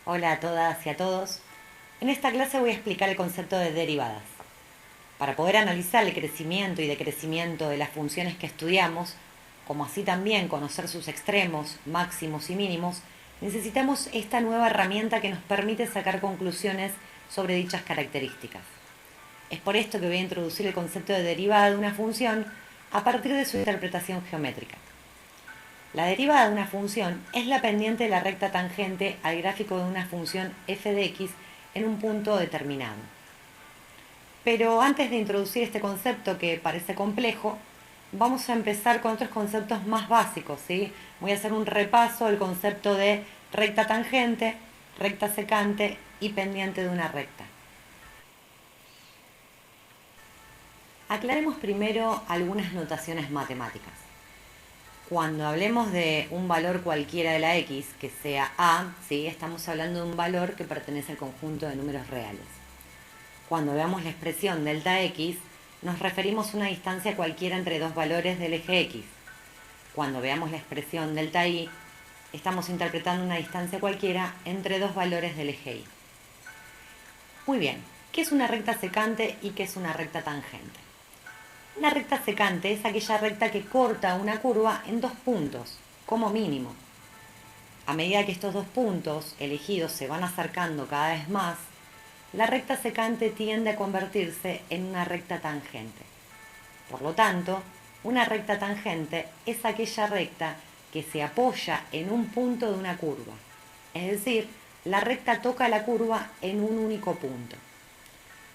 Hola a todas y a todos. En esta clase voy a explicar el concepto de derivadas. Para poder analizar el crecimiento y decrecimiento de las funciones que estudiamos, como así también conocer sus extremos, máximos y mínimos, necesitamos esta nueva herramienta que nos permite sacar conclusiones sobre dichas características. Es por esto que voy a introducir el concepto de derivada de una función a partir de su interpretación geométrica. La derivada de una función es la pendiente de la recta tangente al gráfico de una función f de x en un punto determinado. Pero antes de introducir este concepto que parece complejo, vamos a empezar con otros conceptos más básicos, ¿sí? Voy a hacer un repaso del concepto de recta tangente, recta secante y pendiente de una recta. Aclaremos primero algunas notaciones matemáticas. Cuando hablemos de un valor cualquiera de la x, que sea a, ¿sí? Estamos hablando de un valor que pertenece al conjunto de números reales. Cuando veamos la expresión delta x, nos referimos a una distancia cualquiera entre dos valores del eje x. Cuando veamos la expresión delta y, estamos interpretando una distancia cualquiera entre dos valores del eje y. Muy bien, ¿qué es una recta secante y qué es una recta tangente? Una recta secante es aquella recta que corta una curva en dos puntos, como mínimo. A medida que estos dos puntos elegidos se van acercando cada vez más, la recta secante tiende a convertirse en una recta tangente. Por lo tanto, una recta tangente es aquella recta que se apoya en un punto de una curva. Es decir, la recta toca la curva en un único punto.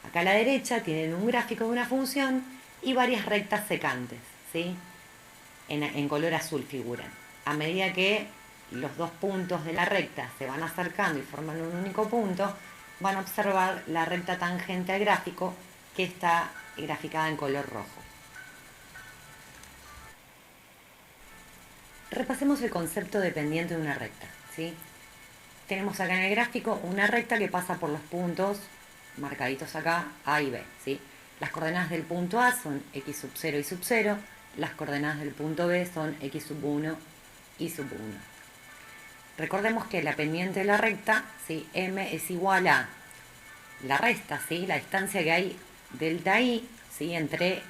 Acá a la derecha tienen un gráfico de una función y varias rectas secantes, ¿sí? En color azul figuran. A medida que los dos puntos de la recta se van acercando y forman un único punto, van a observar la recta tangente al gráfico que está graficada en color rojo. Repasemos el concepto de pendiente de una recta, ¿sí? Tenemos acá en el gráfico una recta que pasa por los puntos marcaditos acá, A y B, ¿sí? Las coordenadas del punto A son x sub 0 y sub 0, las coordenadas del punto B son x sub 1 y sub 1. Recordemos que la pendiente de la recta, ¿sí? M es igual a la resta, ¿sí? La distancia que hay delta i, ¿sí? Entre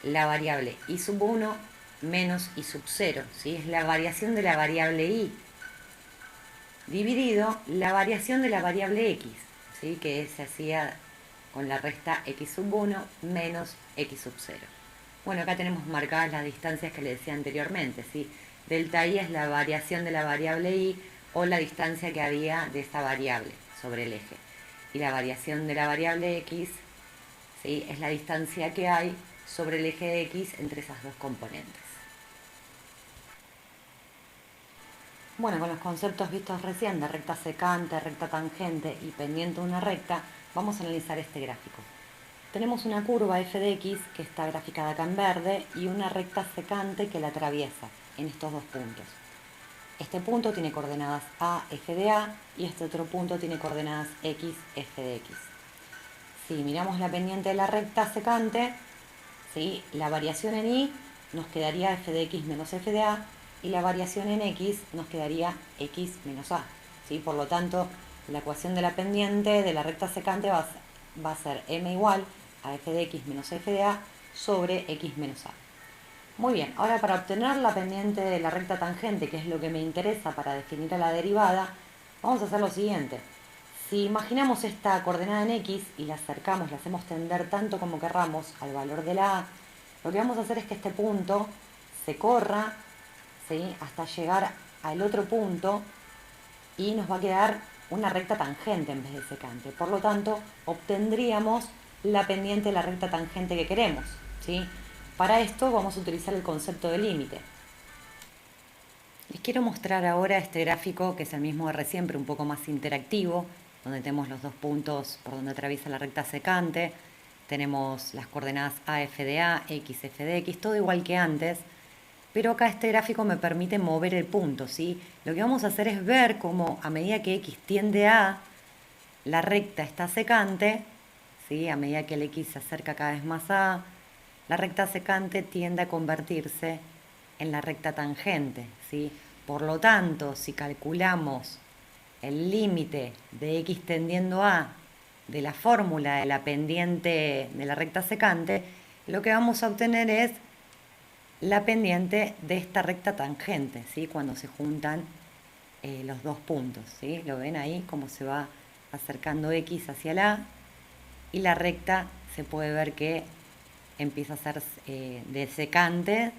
la variable i sub 1 menos i sub 0, ¿sí? Es la variación de la variable i dividido la variación de la variable x, ¿sí? Que se hacía con la resta x sub 1 menos x sub 0. Bueno, acá tenemos marcadas las distancias que le decía anteriormente, ¿sí? Delta i es la variación de la variable y o la distancia que había de esta variable sobre el eje. Y la variación de la variable x, ¿sí? Es la distancia que hay sobre el eje de x entre esas dos componentes. Bueno, con los conceptos vistos recién de recta secante, recta tangente y pendiente de una recta, vamos a analizar este gráfico. Tenemos una curva f de x que está graficada acá en verde y una recta secante que la atraviesa en estos dos puntos. Este punto tiene coordenadas a, f de a, y este otro punto tiene coordenadas x, f de x. Si miramos la pendiente de la recta secante, ¿sí? La variación en y nos quedaría f de x menos f de a, y la variación en x nos quedaría x menos a, ¿sí? Por lo tanto, la ecuación de la pendiente de la recta secante va a ser m igual a f de x menos f de a sobre x menos a. Muy bien, ahora para obtener la pendiente de la recta tangente, que es lo que me interesa para definir a la derivada, vamos a hacer lo siguiente. Si imaginamos esta coordenada en x y la acercamos, la hacemos tender tanto como querramos al valor de la a, lo que vamos a hacer es que este punto se corra, ¿sí? Hasta llegar al otro punto y nos va a quedar una recta tangente en vez de secante. Por lo tanto, obtendríamos la pendiente de la recta tangente que queremos, ¿sí? Para esto vamos a utilizar el concepto de límite. Les quiero mostrar ahora este gráfico que es el mismo de recién, pero un poco más interactivo, donde tenemos los dos puntos por donde atraviesa la recta secante, tenemos las coordenadas a f de a, x f de x, todo igual que antes, pero acá este gráfico me permite mover el punto, ¿sí? Lo que vamos a hacer es ver cómo a medida que x tiende a, la recta está secante, ¿sí? A medida que el x se acerca cada vez más a, la recta secante tiende a convertirse en la recta tangente, ¿sí? Por lo tanto, si calculamos el límite de x tendiendo a de la fórmula de la pendiente de la recta secante, lo que vamos a obtener es la pendiente de esta recta tangente, ¿sí? Cuando se juntan los dos puntos, ¿sí? Lo ven ahí, cómo se va acercando x hacia la y la recta se puede ver que empieza a ser de secante,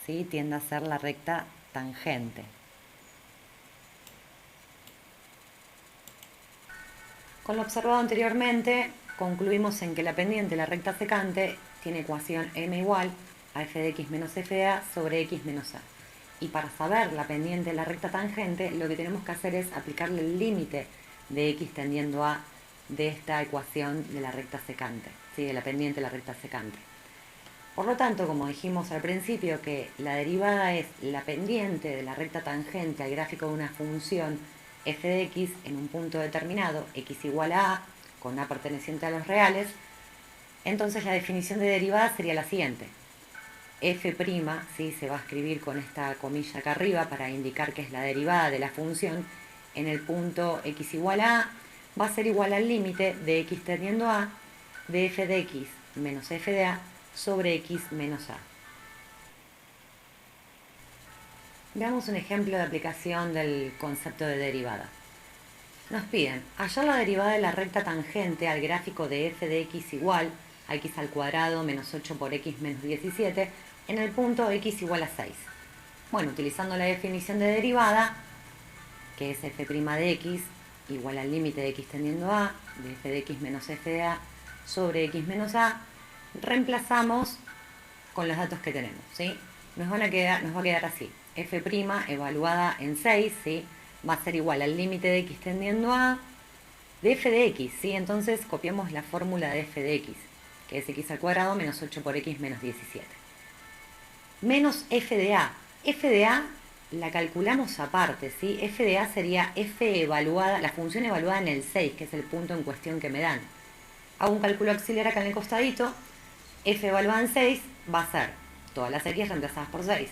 ¿sí? Tiende a ser la recta tangente. Con lo observado anteriormente, concluimos en que la pendiente de la recta secante tiene ecuación m igual a f de x menos f de a sobre x menos a. Y para saber la pendiente de la recta tangente, lo que tenemos que hacer es aplicarle el límite de x tendiendo a de esta ecuación de la recta secante, ¿sí? De la pendiente de la recta secante. Por lo tanto, como dijimos al principio, que la derivada es la pendiente de la recta tangente al gráfico de una función f de x en un punto determinado, x igual a con a perteneciente a los reales, entonces la definición de derivada sería la siguiente. F', ¿sí? Se va a escribir con esta comilla acá arriba para indicar que es la derivada de la función en el punto x igual a, va a ser igual al límite de x tendiendo a de f de x menos f de a sobre x menos a. Veamos un ejemplo de aplicación del concepto de derivada. Nos piden hallar la derivada de la recta tangente al gráfico de f de x igual a x al cuadrado menos 8 por x menos 17 en el punto x igual a 6. Bueno, utilizando la definición de derivada, que es f' de x igual al límite de x tendiendo a de f de x menos f de a sobre x menos a, reemplazamos con los datos que tenemos, ¿sí? Nos va a quedar así. F' evaluada en 6, ¿sí? Va a ser igual al límite de x tendiendo a de f de x, ¿sí? Entonces copiamos la fórmula de f de x, que es x al cuadrado menos 8 por x menos 17. Menos f de a. F de a la calculamos aparte, ¿sí? F de a sería f evaluada, la función evaluada en el 6, que es el punto en cuestión que me dan. Hago un cálculo auxiliar acá en el costadito. F evaluada en 6 va a ser todas las x reemplazadas por 6.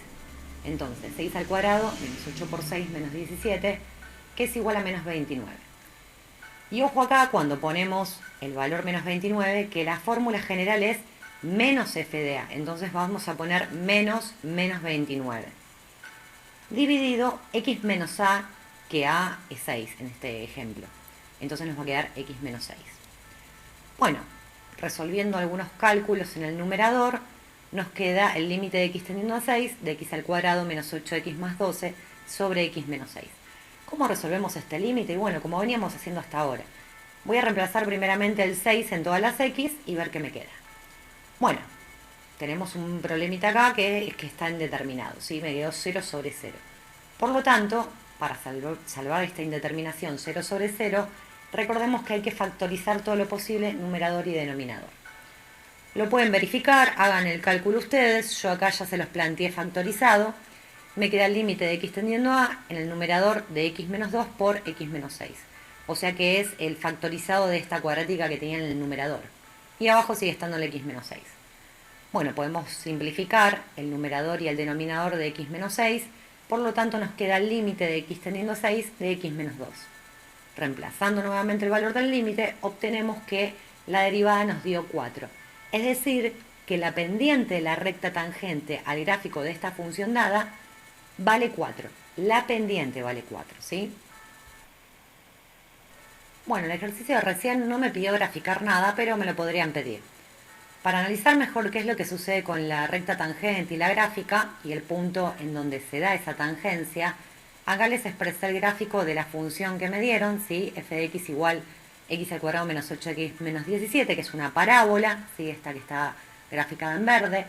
Entonces, 6 al cuadrado menos 8 por 6 menos 17, que es igual a menos 29. Y ojo acá cuando ponemos el valor menos 29, que la fórmula general es menos f de a. Entonces vamos a poner menos 29. Dividido x menos a, que a es 6 en este ejemplo. Entonces nos va a quedar x menos 6. Bueno, resolviendo algunos cálculos en el numerador, nos queda el límite de x tendiendo a 6 de x al cuadrado menos 8x más 12 sobre x menos 6. ¿Cómo resolvemos este límite? Y bueno, como veníamos haciendo hasta ahora. Voy a reemplazar primeramente el 6 en todas las x y ver qué me queda. Bueno, tenemos un problemita acá que está indeterminado, ¿sí? Me quedó 0 sobre 0. Por lo tanto, para salvar esta indeterminación 0 sobre 0, recordemos que hay que factorizar todo lo posible numerador y denominador. Lo pueden verificar, hagan el cálculo ustedes, yo acá ya se los planteé factorizado. Me queda el límite de x tendiendo a en el numerador de x menos 2 por x menos 6. O sea que es el factorizado de esta cuadrática que tenía en el numerador. Y abajo sigue estando el x menos 6. Bueno, podemos simplificar el numerador y el denominador de x menos 6. Por lo tanto nos queda el límite de x tendiendo a 6 de x menos 2. Reemplazando nuevamente el valor del límite, obtenemos que la derivada nos dio 4. Es decir, que la pendiente de la recta tangente al gráfico de esta función dada vale 4. La pendiente vale 4, ¿sí? Bueno, el ejercicio de recién no me pidió graficar nada, pero me lo podrían pedir. Para analizar mejor qué es lo que sucede con la recta tangente y la gráfica, y el punto en donde se da esa tangencia, acá les expresé el gráfico de la función que me dieron, ¿sí? F de x igual x al cuadrado menos 8x menos 17, que es una parábola, ¿sí? Esta que está graficada en verde.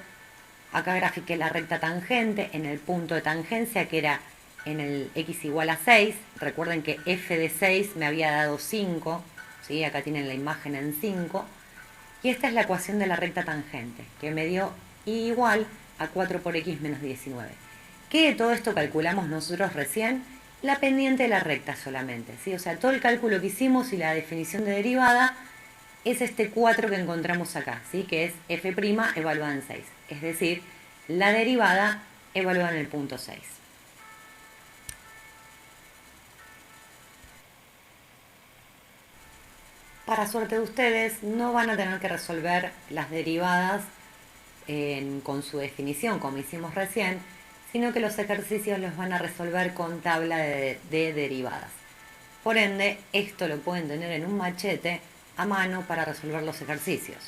Acá grafiqué la recta tangente en el punto de tangencia, que era en el x igual a 6. Recuerden que f de 6 me había dado 5, ¿sí? Acá tienen la imagen en 5. Y esta es la ecuación de la recta tangente, que me dio y igual a 4 por x menos 19. ¿Qué de todo esto calculamos nosotros recién? La pendiente de la recta solamente, ¿sí? O sea, todo el cálculo que hicimos y la definición de derivada es este 4 que encontramos acá, ¿sí? Que es f' evaluada en 6. Es decir, la derivada evaluada en el punto 6. Para suerte de ustedes, no van a tener que resolver las derivadas con su definición, como hicimos recién, sino que los ejercicios los van a resolver con tabla de derivadas. Por ende, esto lo pueden tener en un machete a mano para resolver los ejercicios.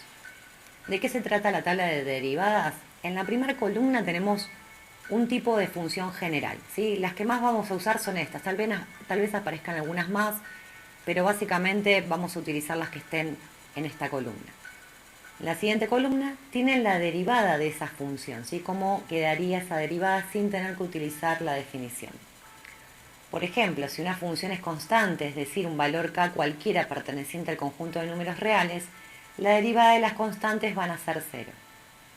¿De qué se trata la tabla de derivadas? En la primera columna tenemos un tipo de función general, ¿sí? Las que más vamos a usar son estas, tal vez aparezcan algunas más, pero básicamente vamos a utilizar las que estén en esta columna. La siguiente columna tiene la derivada de esa función, ¿sí? Cómo quedaría esa derivada sin tener que utilizar la definición. Por ejemplo, si una función es constante, es decir, un valor k cualquiera perteneciente al conjunto de números reales, la derivada de las constantes van a ser 0.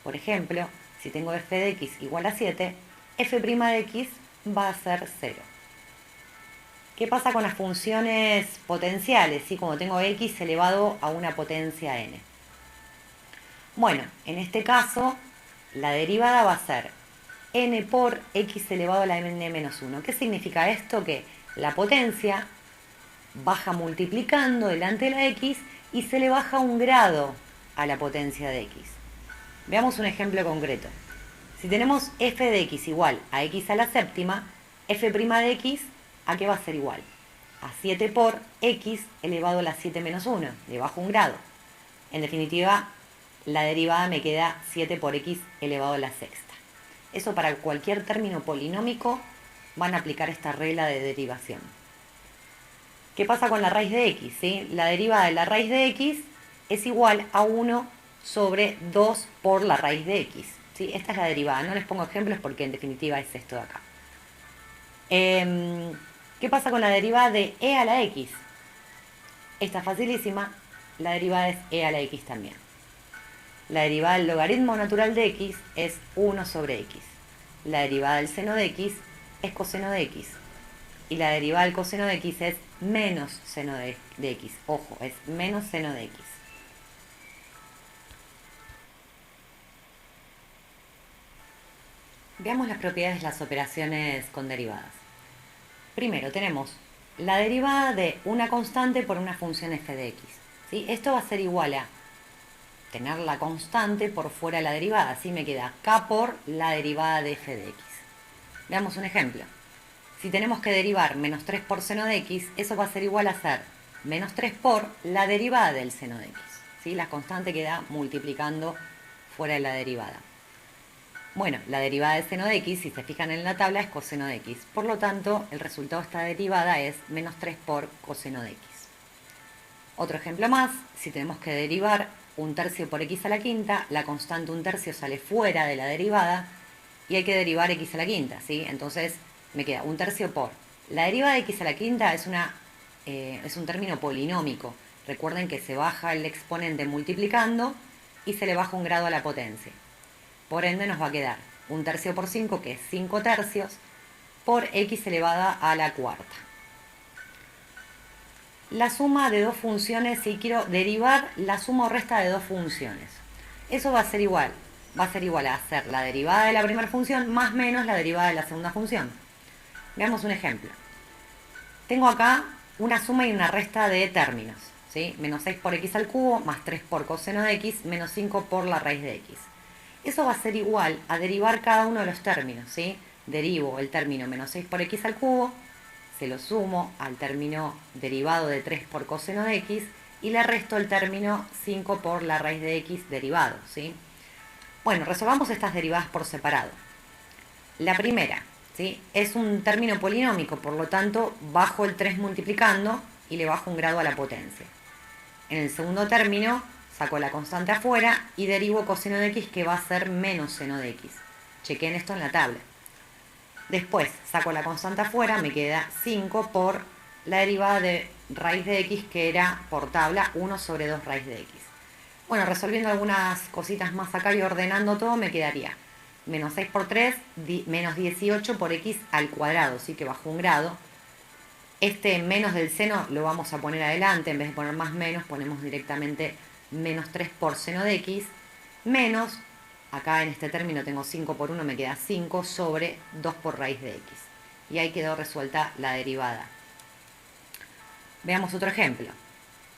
Por ejemplo, si tengo f de x igual a 7, f' de x va a ser 0. ¿Qué pasa con las funciones potenciales? ¿Sí? Como tengo x elevado a una potencia n. Bueno, en este caso, la derivada va a ser n por x elevado a la n menos 1. ¿Qué significa esto? Que la potencia baja multiplicando delante de la x y se le baja un grado a la potencia de x. Veamos un ejemplo concreto. Si tenemos f de x igual a x a la séptima, f' de x, ¿a qué va a ser igual? A 7 por x elevado a la 7 menos 1. Le bajo un grado. En definitiva, la derivada me queda 7 por x elevado a la sexta. Eso para cualquier término polinómico van a aplicar esta regla de derivación. ¿Qué pasa con la raíz de x? ¿Sí? La derivada de la raíz de x es igual a 1 sobre 2 por la raíz de x. ¿Sí? Esta es la derivada. No les pongo ejemplos porque en definitiva es esto de acá. ¿Qué pasa con la derivada de e a la x? Esta es facilísima. La derivada es e a la x también. La derivada del logaritmo natural de x es 1 sobre x. La derivada del seno de x es coseno de x. Y la derivada del coseno de x es menos seno de x. Ojo, es menos seno de x. Veamos las propiedades de las operaciones con derivadas. Primero tenemos la derivada de una constante por una función f de x. ¿Sí? Esto va a ser igual a tener la constante por fuera de la derivada. Así me queda k por la derivada de f de x. Veamos un ejemplo. Si tenemos que derivar menos 3 por seno de x, eso va a ser igual a ser menos 3 por la derivada del seno de x. ¿Sí? La constante queda multiplicando fuera de la derivada. Bueno, la derivada del seno de x, si se fijan en la tabla, es coseno de x. Por lo tanto, el resultado de esta derivada es menos 3 por coseno de x. Otro ejemplo más, si tenemos que derivar un tercio por x a la quinta, la constante un tercio sale fuera de la derivada y hay que derivar x a la quinta, ¿sí? Entonces me queda un tercio por. La derivada de x a la quinta es un término polinómico. Recuerden que se baja el exponente multiplicando y se le baja un grado a la potencia. Por ende nos va a quedar un tercio por 5, que es 5 tercios, por x elevada a la cuarta. La suma de dos funciones, si quiero derivar la suma o resta de dos funciones. Eso va a ser igual a hacer la derivada de la primera función más menos la derivada de la segunda función. Veamos un ejemplo. Tengo acá una suma y una resta de términos, ¿sí? Menos 6 por x al cubo, más 3 por coseno de x, menos 5 por la raíz de x. Eso va a ser igual a derivar cada uno de los términos, ¿sí? Derivo el término menos 6 por x al cubo, se lo sumo al término derivado de 3 por coseno de x y le resto el término 5 por la raíz de x derivado, ¿sí? Bueno, resolvamos estas derivadas por separado. La primera, ¿sí? Es un término polinómico, por lo tanto bajo el 3 multiplicando y le bajo un grado a la potencia. En el segundo término saco la constante afuera y derivo coseno de x, que va a ser menos seno de x. Chequen esto en la tabla. Después saco la constante afuera, me queda 5 por la derivada de raíz de x, que era por tabla 1 sobre 2 raíz de x. Bueno, resolviendo algunas cositas más acá y ordenando todo, me quedaría menos 6 por 3, menos 18 por x al cuadrado, ¿sí? Que bajó un grado. Este menos del seno lo vamos a poner adelante, en vez de poner más menos, ponemos directamente menos 3 por seno de x, menos, acá en este término tengo 5 por 1, me queda 5 sobre 2 por raíz de x. Y ahí quedó resuelta la derivada. Veamos otro ejemplo.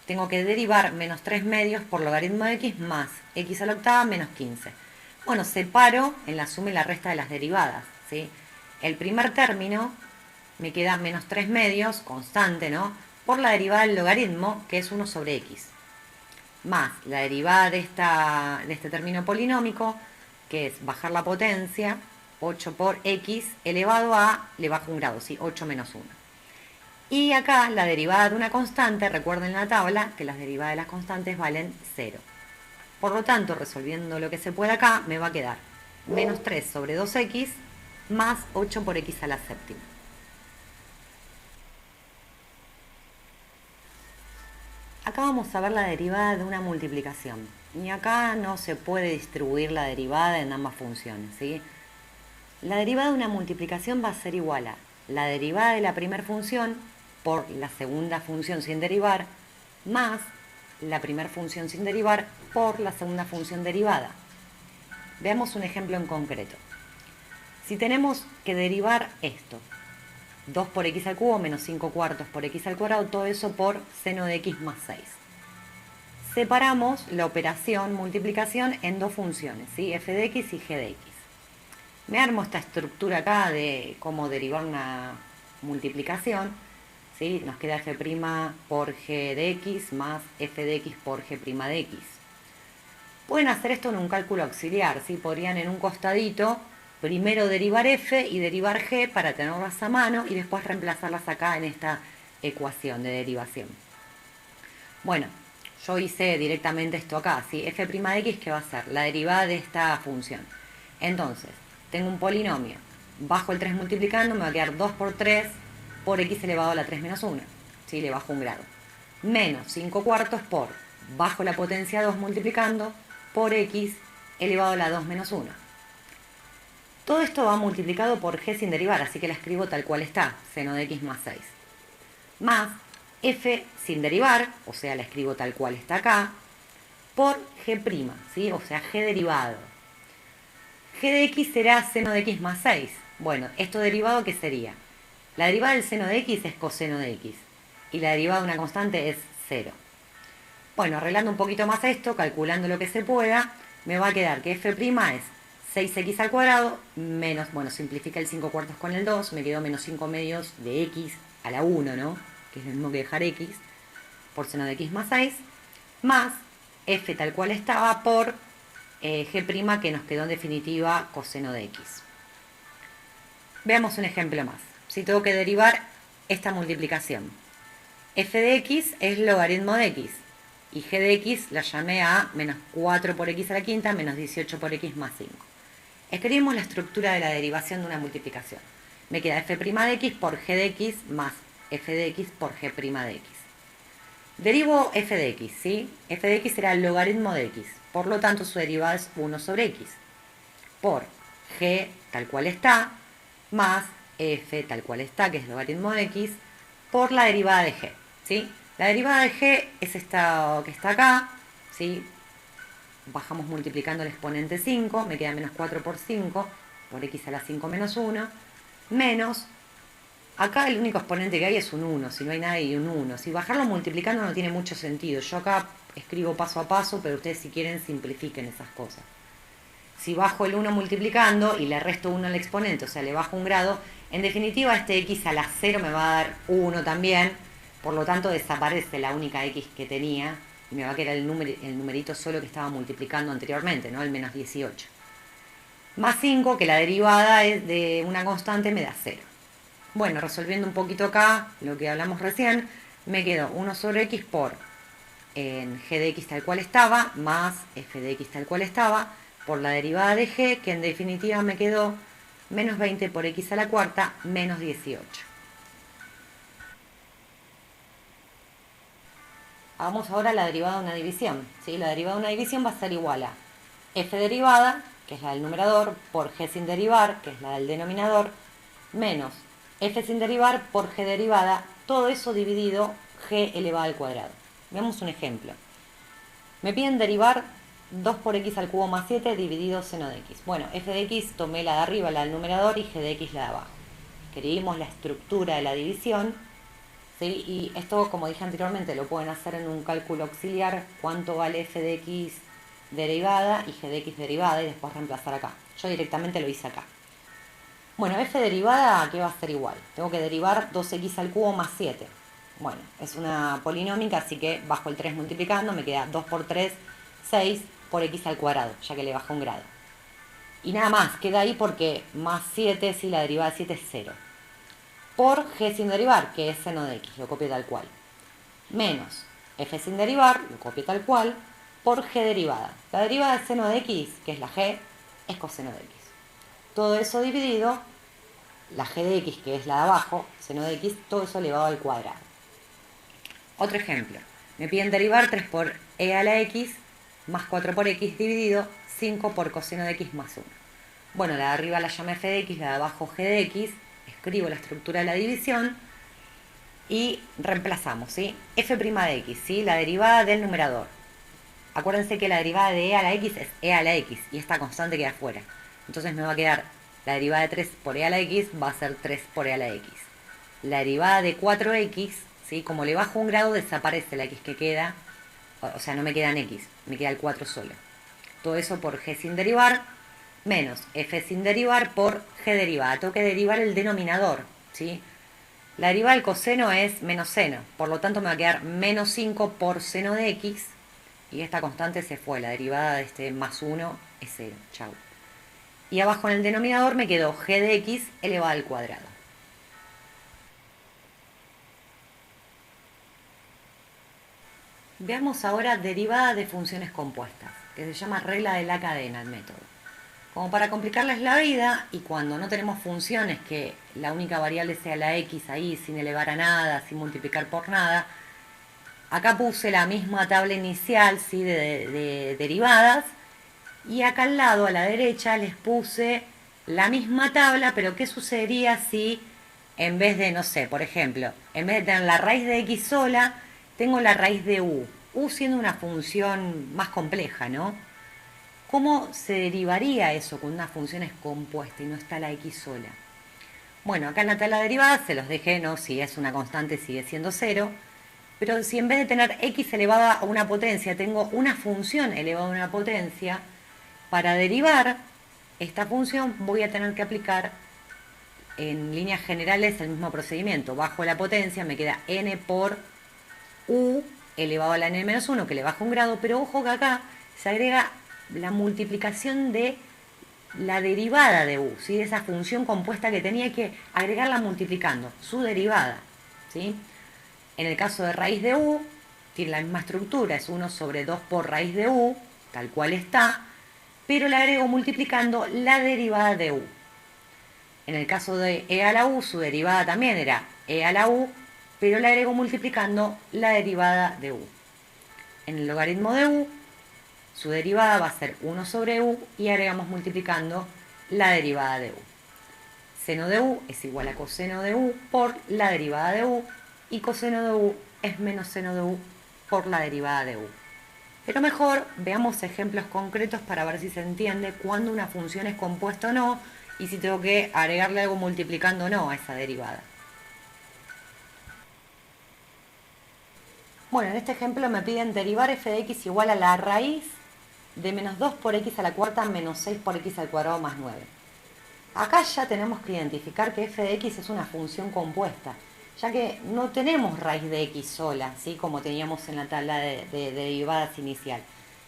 tengo que derivar menos 3 medios por logaritmo de x más x a la octava menos 15. Bueno, separo en la suma y la resta de las derivadas, ¿sí? El primer término me queda menos 3 medios, constante, ¿no? Por la derivada del logaritmo, que es 1 sobre x. Más la derivada de este término polinómico, que es bajar la potencia, 8 por x elevado a, le bajo un grado, ¿sí? 8 menos 1. Y acá la derivada de una constante, recuerden la tabla que las derivadas de las constantes valen 0. Por lo tanto, resolviendo lo que se puede acá, me va a quedar menos 3 sobre 2x más 8 por x a la séptima. Acá vamos a ver la derivada de una multiplicación. Y acá no se puede distribuir la derivada en ambas funciones, ¿sí? La derivada de una multiplicación va a ser igual a la derivada de la primera función por la segunda función sin derivar, más la primera función sin derivar por la segunda función derivada. Veamos un ejemplo en concreto. Si tenemos que derivar esto, 2 por x al cubo menos 5 cuartos por x al cuadrado, todo eso por seno de x más 6. Separamos la operación multiplicación en dos funciones, ¿sí? F de x y g de x. Me armo esta estructura acá de cómo derivar una multiplicación, ¿sí? Nos queda f' por g de x más f de x por g' de x. Pueden hacer esto en un cálculo auxiliar, ¿sí? Podrían en un costadito primero derivar f y derivar g para tenerlas a mano y después reemplazarlas acá en esta ecuación de derivación. Bueno, yo hice directamente esto acá, ¿sí? F' de x, que va a ser la derivada de esta función. Entonces, tengo un polinomio, bajo el 3 multiplicando, me va a quedar 2 por 3 por x elevado a la 3 menos 1, ¿sí? Le bajo un grado. Menos 5 cuartos por, bajo la potencia 2 multiplicando, por x elevado a la 2 menos 1. Todo esto va multiplicado por g sin derivar, así que la escribo tal cual está, seno de x más 6. Más f sin derivar, o sea, la escribo tal cual está acá, por g', ¿sí? O sea, g derivado. G de x será seno de x más 6. Bueno, ¿esto derivado qué sería? La derivada del seno de x es coseno de x. Y la derivada de una constante es 0. Bueno, arreglando un poquito más esto, calculando lo que se pueda, me va a quedar que f' es 6x al cuadrado, menos, bueno, simplifica el 5 cuartos con el 2, me quedó menos 5 medios de x a la 1, ¿no? Que es lo mismo que dejar x, por seno de x más 6, más f tal cual estaba por g', que nos quedó en definitiva coseno de x. Veamos un ejemplo más. Si tengo que derivar esta multiplicación, f de x es logaritmo de x, y g de x la llamé a menos 4 por x a la quinta menos 18 por x más 5. Escribimos la estructura de la derivación de una multiplicación. Me queda f' de x por g de x más f de x por g' de x. Derivo f de x, ¿sí? F de x será el logaritmo de x, por lo tanto su derivada es 1 sobre x, por g tal cual está, más f tal cual está, que es logaritmo de x, por la derivada de g, ¿sí? La derivada de g es esta que está acá, ¿sí? Bajamos multiplicando el exponente 5, me queda menos 4 por 5, por x a la 5 menos 1, menos, acá el único exponente que hay es un 1, si no hay nada hay un 1. Si bajarlo multiplicando no tiene mucho sentido, yo acá escribo paso a paso, pero ustedes si quieren simplifiquen esas cosas. Si bajo el 1 multiplicando y le resto 1 al exponente, o sea, le bajo un grado, en definitiva este x a la 0 me va a dar 1 también, por lo tanto desaparece la única x que tenía y me va a quedar el numerito solo que estaba multiplicando anteriormente, ¿no? El menos 18. Más 5, que la derivada es de una constante, me da 0. Bueno, resolviendo un poquito acá lo que hablamos recién, me quedó 1 sobre x por en g de x tal cual estaba, más f de x tal cual estaba, por la derivada de g, que en definitiva me quedó menos 20 por x a la cuarta, menos 18. Hagamos ahora la derivada de una división, ¿sí? La derivada de una división va a ser igual a f derivada, que es la del numerador, por g sin derivar, que es la del denominador, menos f sin derivar por g derivada, todo eso dividido g elevado al cuadrado. Veamos un ejemplo. Me piden derivar 2 por x al cubo más 7 dividido seno de x. Bueno, f de x tomé la de arriba, la del numerador, y g de x la de abajo. Escribimos la estructura de la división. ¿sí? Y esto, como dije anteriormente, lo pueden hacer en un cálculo auxiliar, cuánto vale f de x derivada y g de x derivada, y después reemplazar acá. Yo directamente lo hice acá. Bueno, f derivada, ¿qué va a ser igual? Tengo que derivar 2x al cubo más 7. Bueno, es una polinómica, así que bajo el 3 multiplicando, me queda 2 por 3, 6 por x al cuadrado, ya que le bajo un grado. Y nada más, queda ahí porque más 7, si la derivada de 7 es 0. Por g sin derivar, que es seno de x, lo copio tal cual. Menos f sin derivar, lo copio tal cual, por g derivada. La derivada de seno de x, que es la g, es coseno de x. Todo eso dividido, la g de x, que es la de abajo, seno de x, todo eso elevado al cuadrado. Otro ejemplo. Me piden derivar 3 por e a la x más 4 por x dividido 5 por coseno de x más 1. Bueno, la de arriba la llamo f de x, la de abajo g de x. Escribo la estructura de la división y reemplazamos, ¿sí? f' de x, ¿sí? La derivada del numerador. Acuérdense que la derivada de e a la x es e a la x y esta constante queda afuera. Entonces me va a quedar la derivada de 3 por e a la x va a ser 3 por e a la x. La derivada de 4x, ¿sí? Como le bajo un grado desaparece la x que queda, o sea, no me queda en x, me queda el 4 solo. Todo eso por g sin derivar, menos f sin derivar por g derivada. Tengo que derivar el denominador, ¿sí? La derivada del coseno es menos seno, por lo tanto me va a quedar menos 5 por seno de x, y esta constante se fue, la derivada de este más 1 es 0, chau. Y abajo en el denominador me quedó g de x elevado al cuadrado. Veamos ahora derivada de funciones compuestas, que se llama regla de la cadena el método. Como para complicarles la vida, y cuando no tenemos funciones que la única variable sea la x ahí, sin elevar a nada, sin multiplicar por nada, acá puse la misma tabla inicial, ¿sí? de derivadas, y acá al lado, a la derecha, les puse la misma tabla, pero ¿qué sucedería si en vez de, no sé, por ejemplo, en vez de tener la raíz de x sola, tengo la raíz de u? U siendo una función más compleja, ¿no? ¿Cómo se derivaría eso con una función es compuesta y no está la x sola? Bueno, acá en la tabla derivada se los dejé, ¿no? Si es una constante sigue siendo 0. Pero si en vez de tener x elevada a una potencia, tengo una función elevada a una potencia, para derivar esta función voy a tener que aplicar en líneas generales el mismo procedimiento. Bajo la potencia me queda n por u elevado a la n-1, que le bajo un grado, pero ojo que acá se agrega la multiplicación de la derivada de u, ¿sí? Esa función compuesta que tenía que agregarla multiplicando, su derivada, ¿sí? En el caso de raíz de u, tiene la misma estructura, es 1 sobre 2 por raíz de u, tal cual está, pero le agrego multiplicando la derivada de u. En el caso de e a la u, su derivada también era e a la u, pero le agrego multiplicando la derivada de u. En el logaritmo de u, su derivada va a ser 1 sobre u y agregamos multiplicando la derivada de u. Seno de u es igual a coseno de u por la derivada de u, y coseno de u es menos seno de u por la derivada de u. Pero mejor veamos ejemplos concretos para ver si se entiende cuándo una función es compuesta o no, y si tengo que agregarle algo multiplicando o no a esa derivada. Bueno, en este ejemplo me piden derivar f de x igual a la raíz de menos 2 por x a la cuarta menos 6 por x al cuadrado más 9. Acá ya tenemos que identificar que f de x es una función compuesta, ya que no tenemos raíz de x sola, ¿sí? Como teníamos en la tabla de derivadas inicial,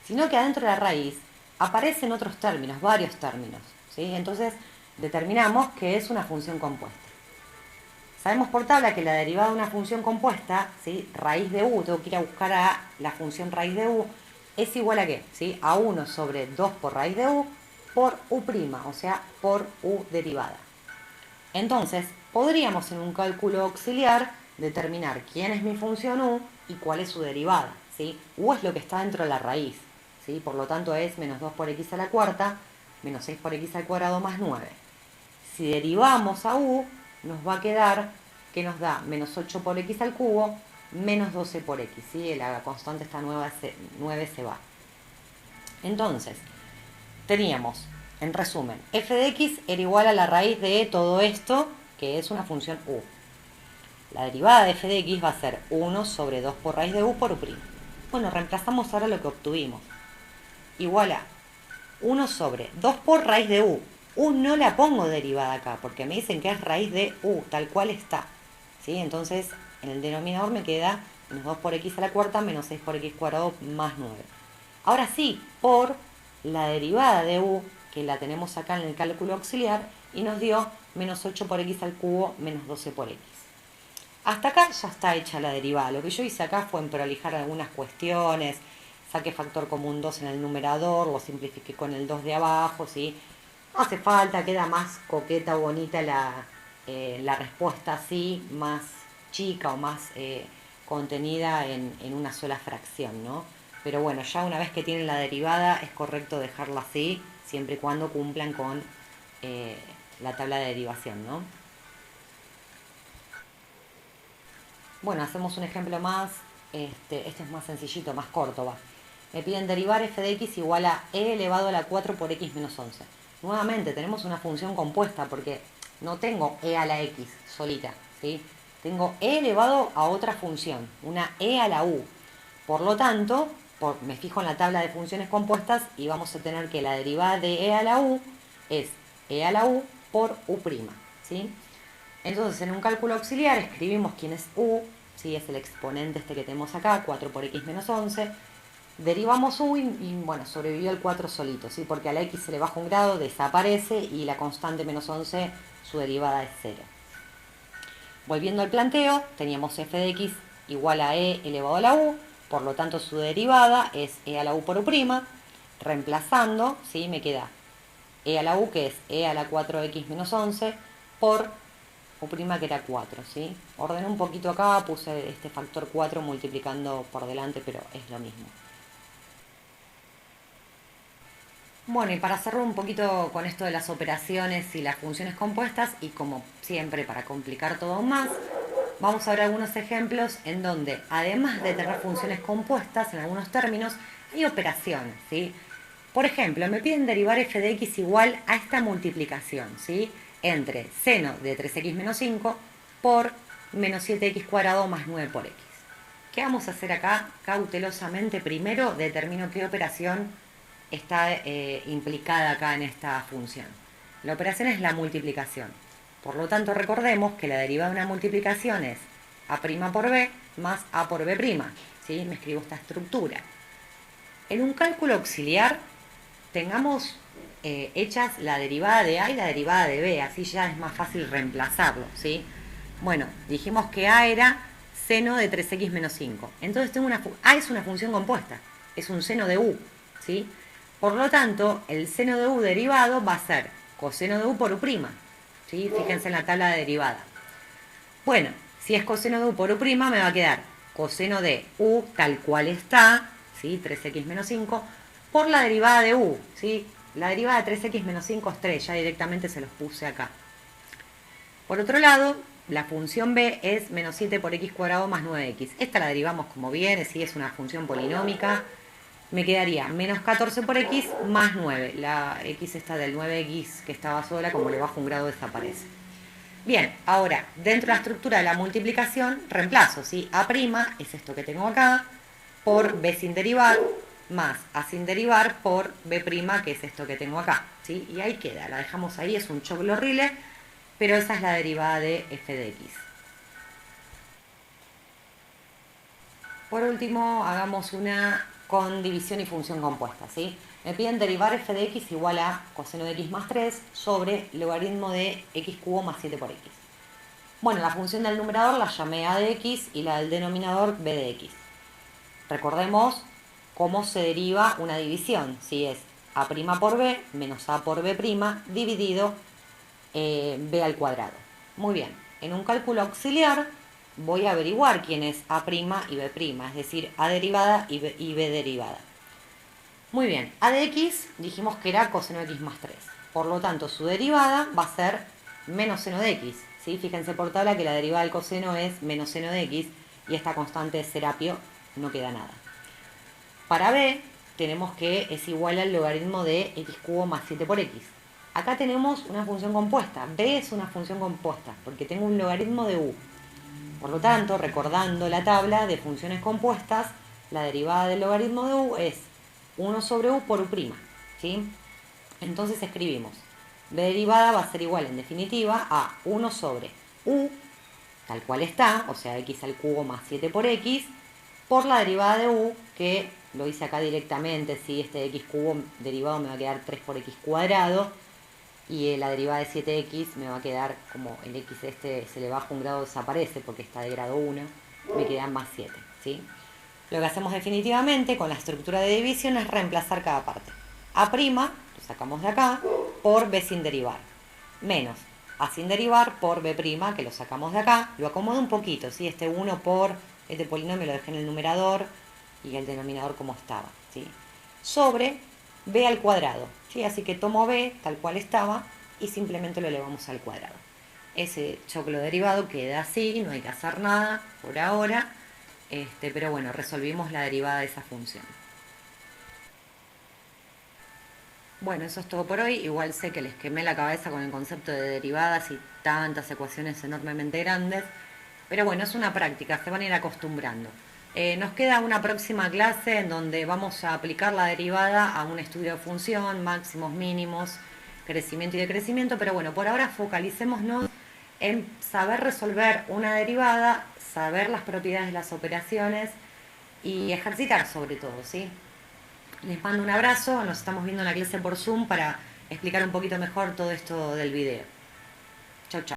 sino que adentro de la raíz aparecen otros términos, varios términos, ¿sí? Entonces determinamos que es una función compuesta. Sabemos por tabla que la derivada de una función compuesta, ¿sí? Raíz de u, tengo que ir a buscar a la función raíz de u, es igual a ¿qué? ¿Sí? A 1 sobre 2 por raíz de u por u', o sea, por u derivada. Entonces, podríamos en un cálculo auxiliar determinar quién es mi función u y cuál es su derivada, ¿sí? U es lo que está dentro de la raíz, ¿sí? Por lo tanto es menos 2 por x a la cuarta menos 6 por x al cuadrado más 9. Si derivamos a u, nos va a quedar que nos da menos 8 por x al cubo menos 12 por x, ¿sí? La constante esta 9 se va. Entonces, teníamos, en resumen, f de x era igual a la raíz de todo esto, que es una función u. La derivada de f de x va a ser 1 sobre 2 por raíz de u por u'. Bueno, reemplazamos ahora lo que obtuvimos. Igual a 1 sobre 2 por raíz de u. U no la pongo derivada acá, porque me dicen que es raíz de u, tal cual está. ¿Sí? Entonces, en el denominador me queda menos 2 por x a la cuarta menos 6 por x cuadrado más 9. Ahora sí, por la derivada de u, que la tenemos acá en el cálculo auxiliar, y nos dio menos 8 por x al cubo menos 12 por x. Hasta acá ya está hecha la derivada. Lo que yo hice acá fue prolijar algunas cuestiones, saqué factor común 2 en el numerador, lo simplifiqué con el 2 de abajo, ¿sí? No hace falta, queda más coqueta o bonita la respuesta así, más chica o más contenida en una sola fracción, ¿no? Pero bueno, ya una vez que tienen la derivada es correcto dejarla así, siempre y cuando cumplan con la tabla de derivación, ¿no? Bueno, hacemos un ejemplo más, este es más sencillito, más corto, va. Me piden derivar f de x igual a e elevado a la 4 por x menos 11. Nuevamente tenemos una función compuesta porque no tengo e a la x solita, ¿sí? Tengo e elevado a otra función, una e a la u. Por lo tanto, me fijo en la tabla de funciones compuestas y vamos a tener que la derivada de e a la u es e a la u por u', ¿sí? Entonces, en un cálculo auxiliar escribimos quién es u, ¿sí? Es el exponente este que tenemos acá, 4 por x menos 11. Derivamos u y bueno, sobrevivió el 4 solito, ¿sí? Porque a la x se le baja un grado, desaparece y la constante menos 11, su derivada es 0. Volviendo al planteo, teníamos f de x igual a e elevado a la u, por lo tanto su derivada es e a la u por u'. Reemplazando, ¿sí? Me queda e a la u, que es e a la 4x menos 11, por u' que era 4, ¿sí? Ordené un poquito acá, puse este factor 4 multiplicando por delante, pero es lo mismo. Bueno, y para cerrar un poquito con esto de las operaciones y las funciones compuestas, y como siempre para complicar todo aún más, vamos a ver algunos ejemplos en donde, además de tener funciones compuestas en algunos términos, hay operaciones, ¿sí? Por ejemplo, me piden derivar f de x igual a esta multiplicación, ¿sí? Entre seno de 3x menos 5 por menos 7x cuadrado más 9 por x. ¿Qué vamos a hacer acá? Cautelosamente, primero determino qué operación está implicada acá en esta función. La operación es la multiplicación. Por lo tanto, recordemos que la derivada de una multiplicación es a' por b más a por b', ¿sí? Me escribo esta estructura. En un cálculo auxiliar, tengamos hechas la derivada de a y la derivada de b, así ya es más fácil reemplazarlo, ¿sí? Bueno, dijimos que a era seno de 3x menos 5. Entonces tengo a es una función compuesta, es un seno de u, ¿sí? Por lo tanto, el seno de u derivado va a ser coseno de u por u', ¿sí? Fíjense en la tabla de derivada. Bueno, si es coseno de u por u', me va a quedar coseno de u tal cual está, ¿sí? 3x menos 5, por la derivada de u, ¿sí? La derivada de 3x menos 5 es 3, ya directamente se los puse acá. Por otro lado, la función b es menos 7 por x cuadrado más 9x. Esta la derivamos como viene, ¿sí? Es una función polinómica. Me quedaría menos 14 por x más 9. La x está del 9x que estaba sola, como le bajo un grado desaparece. Bien, ahora, dentro de la estructura de la multiplicación, reemplazo, ¿sí? A' es esto que tengo acá, por b sin derivar, más a sin derivar por b', que es esto que tengo acá, ¿sí? Y ahí queda, la dejamos ahí, es un choclo horrible, pero esa es la derivada de f de x. Por último, hagamos una con división y función compuesta, ¿sí? Me piden derivar f de x igual a coseno de x más 3 sobre logaritmo de x cubo más 7 por x. Bueno, la función del numerador la llamé a de x y la del denominador b de x. Recordemos cómo se deriva una división, ¿sí? Es a' por b menos a por b' dividido b al cuadrado. Muy bien, en un cálculo auxiliar voy a averiguar quién es a' y b', es decir, a derivada y b derivada. Muy bien, a de x dijimos que era coseno de x más 3. Por lo tanto, su derivada va a ser menos seno de x, ¿sí? Fíjense por tabla que la derivada del coseno es menos seno de x y esta constante de Serapio no queda nada. Para b tenemos que es igual al logaritmo de x cubo más 7 por x. Acá tenemos una función compuesta. B es una función compuesta porque tengo un logaritmo de u. Por lo tanto, recordando la tabla de funciones compuestas, la derivada del logaritmo de u es 1 sobre u por u', ¿sí? Entonces escribimos, b derivada va a ser igual en definitiva a 1 sobre u, tal cual está, o sea, x al cubo más 7 por x, por la derivada de u, que lo hice acá directamente, ¿sí? Este x cubo derivado me va a quedar 3 por x cuadrado, y la derivada de 7x me va a quedar, como el x este se le baja un grado, desaparece porque está de grado 1, me quedan más 7, ¿sí? Lo que hacemos definitivamente con la estructura de división es reemplazar cada parte. A', lo sacamos de acá, por b sin derivar, menos a sin derivar por b', que lo sacamos de acá, lo acomodo un poquito, ¿sí? Este 1 por este polinomio lo dejé en el numerador y el denominador como estaba, ¿sí? Sobre b al cuadrado, ¿sí? Así que tomo b tal cual estaba y simplemente lo elevamos al cuadrado. Ese choclo derivado queda así, no hay que hacer nada por ahora, pero bueno, resolvimos la derivada de esa función. Bueno, eso es todo por hoy. Igual sé que les quemé la cabeza con el concepto de derivadas y tantas ecuaciones enormemente grandes. Pero bueno, es una práctica, se van a ir acostumbrando. Nos queda una próxima clase en donde vamos a aplicar la derivada a un estudio de función, máximos, mínimos, crecimiento y decrecimiento. Pero bueno, por ahora focalicémonos en saber resolver una derivada, saber las propiedades de las operaciones y ejercitar sobre todo, ¿sí? Les mando un abrazo, nos estamos viendo en la clase por Zoom para explicar un poquito mejor todo esto del video. Chau, chau.